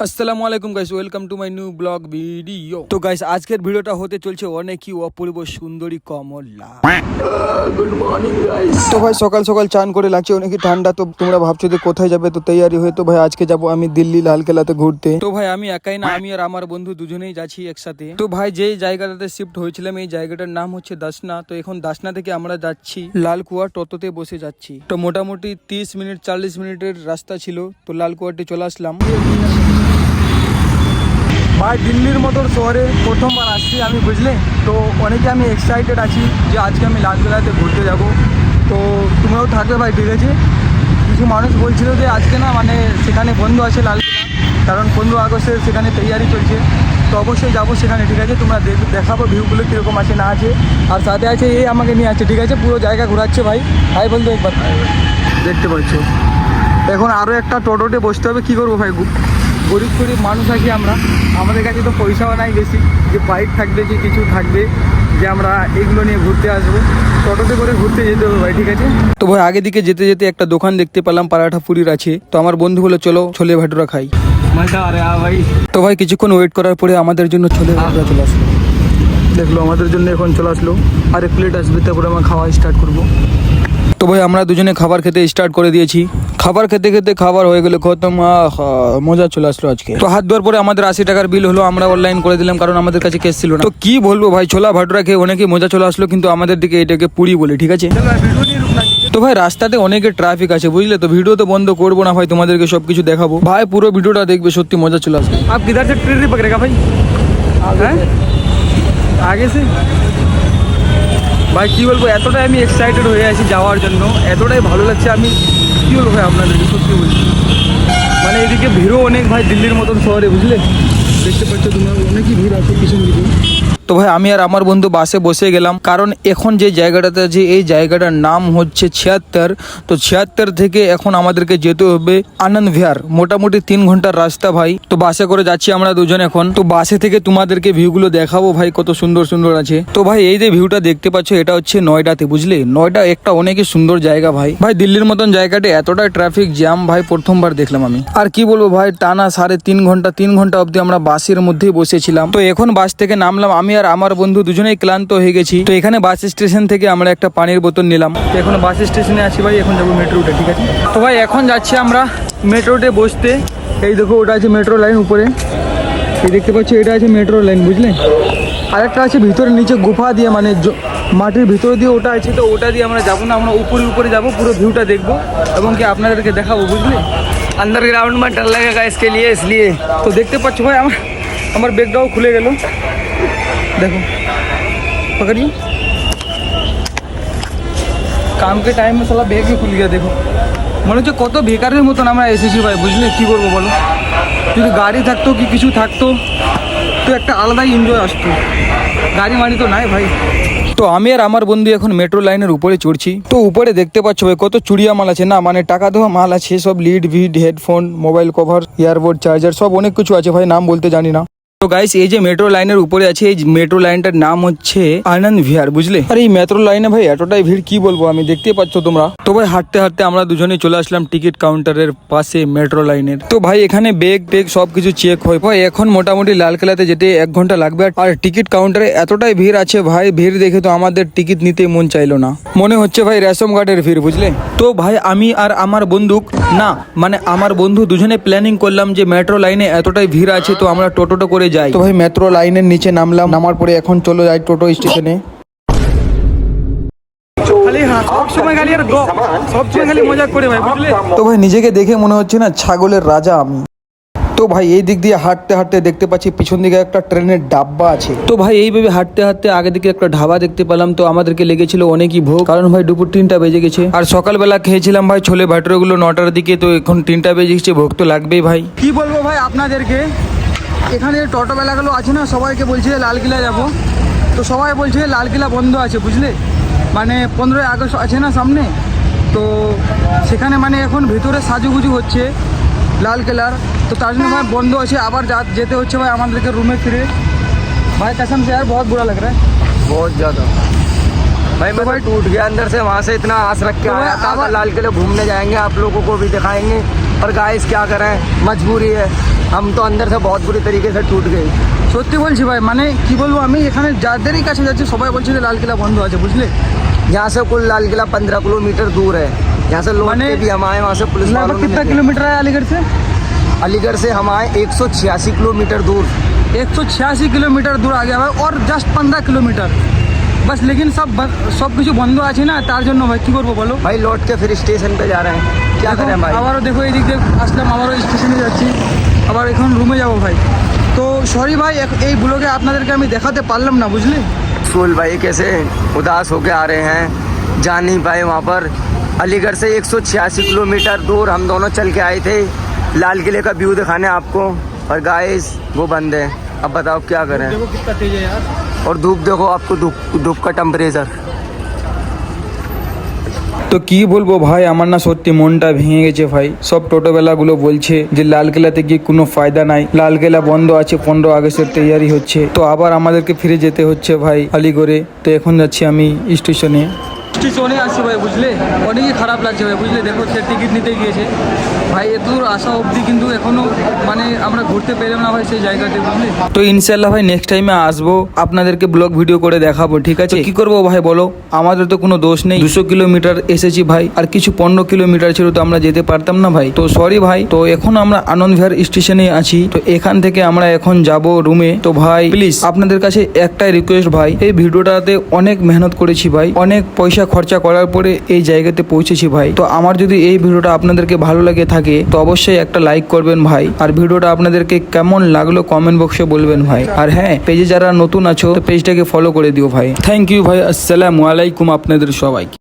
আসসালামু আলাইকুম guys, welcome to my new blog video. তো গাইস, আজকের ভিডিওটা হতে চলছে অনেকই অপূর্ব সুন্দরী কমলা। Good morning guys. তো ভাই সকাল সকাল চান করে লাগছে অনেকই ঠান্ডা। তো তোমরা ভাবছো যে কোথায় যাবে, তো তৈয়ারি হয়ে। তো ভাই আজকে যাব আমি দিল্লি লালকেল্লাতে ঘুরতে। তো ভাই আমি একাই না, আমি আর আমার বন্ধু দুজনেই যাচ্ছি একসাথে। তো ভাই যেই জায়গাটাতে শিফট হয়েছিলাম, এই জায়গাটার নাম হচ্ছে দাসনা। তো এখন দাসনা থেকে আমরা যাচ্ছি লালকুয়া, টোটোতে বসে যাচ্ছি। তো মোটামুটি 30 মিনিট 40 মিনিটের রাস্তা ছিল। তো লালকুয়াতে চলে আসলাম। ভাই দিল্লির মতন শহরে প্রথমবার আসছি আমি, বুঝলে। তো অনেকে আমি এক্সাইটেড আছি যে আজকে আমি লালকেল্লাতে ঘুরতে যাব। তো তোমরাও থাকবে ভাই, ঠিক আছে। কিছু মানুষ বলছিল যে আজকে না মানে সেখানে বন্ধ আছে লালকেল্লা, কারণ 15 আগস্টের সেখানে তৈয়ারি চলছে। তো অবশ্যই যাবো সেখানে, ঠিক আছে। তোমরা দেখাবো ভিউগুলো কীরকম আছে না আছে। আর সাথে আছে এই আমাকে নিয়ে আছে, ঠিক আছে। পুরো জায়গা ঘোরাচ্ছে ভাই। ভাই বলতো একবার, দেখতে পাচ্ছ। এখন আরও একটা টোটোতে বসতে হবে, কী করবো ভাই, গরিব গরিব মানুষ আছি আমরা, আমাদের কাছে তো পয়সাও নাই বেশি যে বাইক থাকবে কি কিছু থাকবে যে আমরা এগুলো নিয়ে ঘুরতে আসবো। টোটোতে করে ঘুরতে যেতে হবে ভাই, ঠিক আছে। তো ভাই আগে দিকে যেতে যেতে একটা দোকান দেখতে পেলাম, পরাঠা পুরির আছে। তো আমার বন্ধু বলে চলো ছোলে ভাটুরা খাই। ভাই তো ভাই কিছুক্ষণ ওয়েট করার পরে আমাদের জন্য ছোলে ভাটুরা চলে আসলো। দেখলো আমাদের জন্য এখন চলে আসলো। আর এক প্লেট আসবে, তারপরে আমরা খাওয়া স্টার্ট করবো। তো ভাই আমরা দুজনে খাবার খেতে স্টার্ট করে দিয়েছি। খাবার খেতে খেতে খাবার হয়ে গেলে খতম, মজা চলে আসলো আজকে। তো হাত ধোয়ার পরে আমাদের 80 টাকার বিল হলো, আমরা অনলাইন করে দিলাম কারণ আমাদের কাছে ক্যাশ ছিল না। তো কি বলবো ভাই, ছোলা ভাটুরা খেয়ে অনেকে মজা চলে আসলো, কিন্তু আমাদের দিকে এটাকে পুরি বলে, ঠিক আছে। তো ভাই রাস্তাতে অনেকে ট্রাফিক আছে, বুঝলে। তো ভিডিও তো বন্ধ করবো না ভাই, তোমাদেরকে সবকিছু দেখাবো ভাই। পুরো ভিডিওটা দেখবে, সত্যি মজা চলে আসবে। আপ কিধার সে ট্রেন পকড়েগা ভাই? আগে সে ভাই কি বলবো, এতটাই আমি এক্সাইটেড হয়ে আছি যাওয়ার জন্য, এতটাই ভালো লাগছে। আমি কি বলবো ভাই আপনাদেরকে, সত্যি বলছি। মানে এদিকে ভিড়ও অনেক ভাই, দিল্লির মতন শহরে, বুঝলে। দেখতে পাচ্ছ তোমরা অনেকই ভিড় আছে পিছন দিকে। তো ভাই আমি আর আমার বন্ধু বাসে বসে গেলাম, কারণ এখন যে জায়গাটাতে আছে এই জায়গাটার নাম হচ্ছে 76। তো 76 থেকে এখন আমাদেরকে যেতে হবে আনন্দ বিহার, মোটামুটি 3 ঘন্টার রাস্তা ভাই। তো বাসে করে যাচ্ছি আমরা দুজন এখন। তো বাসে থেকে তোমাদেরকে ভিউগুলো দেখাবো ভাই, কত সুন্দর সুন্দর আছে। তো ভাই এই যে ভিউটা দেখতে পাচ্ছ, এটা হচ্ছে নয়ডাতে, বুঝলে। নয়ডা একটা অনেকই সুন্দর জায়গা ভাই। ভাই দিল্লির মতন জায়গাটা এতটাই ট্রাফিক জ্যাম ভাই, প্রথমবার দেখলাম আমি। আর কি বলবো ভাই, টানা 3.5 ঘন্টা অবধি আমরা বাসের মধ্যেই বসেছিলাম। তো এখন বাস থেকে নামলাম, আমি আর আমার বন্ধু দুজনেই ক্লান্ত হয়ে গেছি। তো এখানে বাস স্টেশন থেকে আমরা একটা পানির বোতল নিলাম। তো এখন বাস স্টেশনে আছি ভাই, এখন যাবো মেট্রোতে, ঠিক আছে। তো ভাই এখন যাচ্ছি আমরা মেট্রোতে বসতে। এই দেখো ওটা আছে মেট্রো লাইন উপরে, এই দেখতে পাচ্ছ, এটা আছে মেট্রো লাইন, বুঝলে। আরেকটা আছে ভিতরে নিচে গুফা দিয়ে, মানে মাটির ভিতরে দিয়ে ওটা আছে। তো ওটা দিয়ে আমরা যাবো না, আমরা উপরে যাবো, পুরো ভিউটা দেখবো এবং কি আপনাদেরকে দেখাবো, বুঝলে। अंडरग्राउंड में डर लगेगा इसके लिए, इसलिए তো দেখতে পাচ্ছ ভাই আমার ব্যাগটাও খুলে গেল, देखो पकड़िए। काम के टाइम में साला बैग भी खुल गया, देखो। মনে হচ্ছে কত বেকারের মতন আমরা এসেছি ভাই, বুঝলে। কি করবো বলো, যদি গাড়ি থাকতো কি কিছু থাকতো তো একটা আলাদাই এনজয় আসতো, গাড়ি মানি তো নাই ভাই। তো আমি আর আমার বন্ধু এখন মেট্রো লাইনের উপরে চড়ছি। তো উপরে দেখতে পাচ্ছ ভাই কত চুড়িয়া মাল আছে না, মানে টাকা দেওয়া মাল আছে সব, লিড ভিড headphone mobile cover earbuds charger সব অনেক কিছু আছে ভাই, নাম বলতে জানি না। তো গাইস এই যে মেট্রো লাইনের উপরে আছে, এই মেট্রো লাইনটার নাম হচ্ছে আনন্দ বিহার, বুঝলে। আর এই মেট্রো লাইনে ভাই এতটাই ভিড়, কি বলবো আমি, দেখতে পাচ্ছ তোমরা। তো ভাই হাঁটতে হাঁটতে আমরা দুজনেই চলে আসলাম টিকিট কাউন্টারের পাশে মেট্রো লাইনের। তো ভাই এখানে বেগ টেগ সবকিছু চেক হয় ভাই। এখন মোটামুটি লালকেল্লাতে যেতে 1 ঘন্টা লাগবে। আর টিকিট কাউন্টারে এতটাই ভিড় আছে ভাই, ভিড় দেখে তো আমাদের টিকিট নিতে মন চাইলো না, মনে হচ্ছে ভাই রেশম ঘাটের ভিড়, বুঝলে। তো ভাই আমি আর আমার আমার বন্ধু দুজনে প্ল্যানিং করলাম যে মেট্রো লাইনে এতটাই ভিড় আছে, তো আমরা টোটো করে যাই। তো ভাই মেট্রো লাইনের নিচে নামলাম, নামার পরে এখন চলো যাই টোটো স্টেশনে। তো ভাই নিজেকে দেখে মনে হচ্ছে না ছাগলের রাজা আমি। তো ভাই এই দিক দিয়ে হাঁটতে হাঁটতে দেখতে পাচ্ছি পিছন দিকে একটা ট্রেনের ডাব্বা আছে। তো ভাই এইভাবে হাঁটতে হাঁটতে আগে দিকে একটা ঢাবা দেখতে পেলাম। তো আমাদেরকে লেগেছিল অনেকই ভোগ, কারণ ভাই দুপুর 3টা বেজে গেছে। আর সকালবেলা খেয়েছিলাম ভাই ছোলে ভাটুরাগুলো 9টার দিকে। তো এখন 3টা বেজে গেছে, ভোগ তো লাগবেই ভাই। কি বলবো ভাই আপনাদেরকে, এখানে টোটোবেলাগুলো আছে না, সবাইকে বলছে লালকেল্লা যাবো। তো সবাই বলছে লালকেল্লা বন্ধ আছে, বুঝলে। মানে 15 আগস্ট আছে না সামনে, তো সেখানে মানে এখন ভিতরে সাজুগুজু হচ্ছে লালকেল্লার। তো তার জন্য ভাই বন্ধ আছে, আবার যেতে হচ্ছে ভাই আমাদেরকে রুমে ফিরে। ভাই कसम से यार बहुत बुरा लग रहा है, बहुत ज़्यादा भाई। मैं तो टूट गया अंदर से, वहाँ से इतना आस रख के आया था लाल किले घूमने जाएंगे, आप लोगों को भी दिखाएंगे। और गाइस क्या करें, मजबूरी है। हम तो अंदर से बहुत बुरी तरीके से टूट गए। সত্যি বলছি ভাই, মানে কি বলবো, আমি এখানে যাদেরই কাছে যাচ্ছি সবাই বলছে যে লাল কিলা বন্ধ আছে, বুঝলে। यहाँ से कुल लाल किला 15 किलोमीटर दूर है। यहाँ से लौट माने के भी हम आए, वहाँ से पुलिस वालों लगभग ने कितना निकले। किलोमीटर है अलीगढ़ से? अलीगढ़ से हम आए 186 किलोमीटर दूर। 186 किलोमीटर दूर आ गया भाई, और जस्ट 15 किलोमीटर बस। लेकिन सब কিছু বন্ধ আছে না, তার জন্য ভাই কি করবো বলো। भाई लौट के फिर स्टेशन पे जा रहे हैं, क्या দেখো, करें भाई। আবারও দেখো এই দিক দিয়ে আসলাম, আবারও স্টেশনে যাচ্ছি, আবার এখন রুমে যাবো ভাই। তো সরি ভাই, এই ব্লগে আপনাদেরকে আমি দেখাতে পারলাম না, বুঝলে। फूल भाई कैसे उदास होके आ रहे हैं, जा नहीं पाए वहाँ पर। अलीगढ़ से 186 किलोमीटर दूर हम दोनों चल के आए थे लाल किले का व्यू दिखाने आपको, और गाइस वो बंद है। अब बताओ क्या करें। देखो कितना तेज है यार। और धूप देखो, आपको धूप का टेम्परेचर। তো কি বলবো ভাই, আমার না সত্যি মনটা ভেঙে গেছে ভাই। সব টোটোবেলাগুলো বলছে যে লালকেলাতে গিয়ে কোনো ফায়দা নাই, লালকেলা বন্ধ আছে, 15 আগস্টের তৈয়ারি হচ্ছে। তো আবার আমাদেরকে ফিরে যেতে হচ্ছে ভাই আলিগড়ে। তো এখন যাচ্ছি আমি স্টেশনে। স্টেশনে আসছি ভাই, বুঝলে। অনেকই খারাপ লাগছে ভাই, বুঝলে। দেখো সে টিকিট নিতে গিয়েছে ভাই, এত দূর আসা অবধি কিন্তু এখনো মানে আমরা ঘুরতে পেলাম না ভাই সেই জায়গাতে, বুঝলে। তো ইনশাল্লাহ ভাই নেক্সট টাইমে আসবো, আপনাদেরকে ব্লগ ভিডিও করে দেখাবো, ঠিক আছে। কি করবো ভাই বলো, আমাদের তো কোনো দোষ নেই। 200 কিলোমিটার এসেছি ভাই, আর কিছু 15 কিলোমিটার ছিল, তো আমরা যেতে পারতাম না ভাই। তো সরি ভাই। তো এখন আমরা আনন্দ বিহার স্টেশনে আছি, তো এখান থেকে আমরা এখন যাব রুমে। তো ভাই প্লিজ আপনাদের কাছে একটাই রিকোয়েস্ট ভাই, এই ভিডিওটাতে অনেক মেহনত করেছি ভাই, অনেক পয়সা খরচা করার পরে এই জায়গাতে পৌঁছেছি ভাই। তো আমার যদি এই ভিডিওটা আপনাদেরকে ভালো লাগে থাকে তো অবশ্যই একটা লাইক করবেন ভাই, আর ভিডিওটা আপনাদেরকে কেমন লাগলো কমেন্ট বক্সে বলবেন ভাই। আর হ্যাঁ, পেজে যারা নতুন আছো তো পেজটাকে ফলো করে দিও ভাই। থ্যাংক ইউ ভাই, আসসালামু আলাইকুম আপনাদের সবাইকে।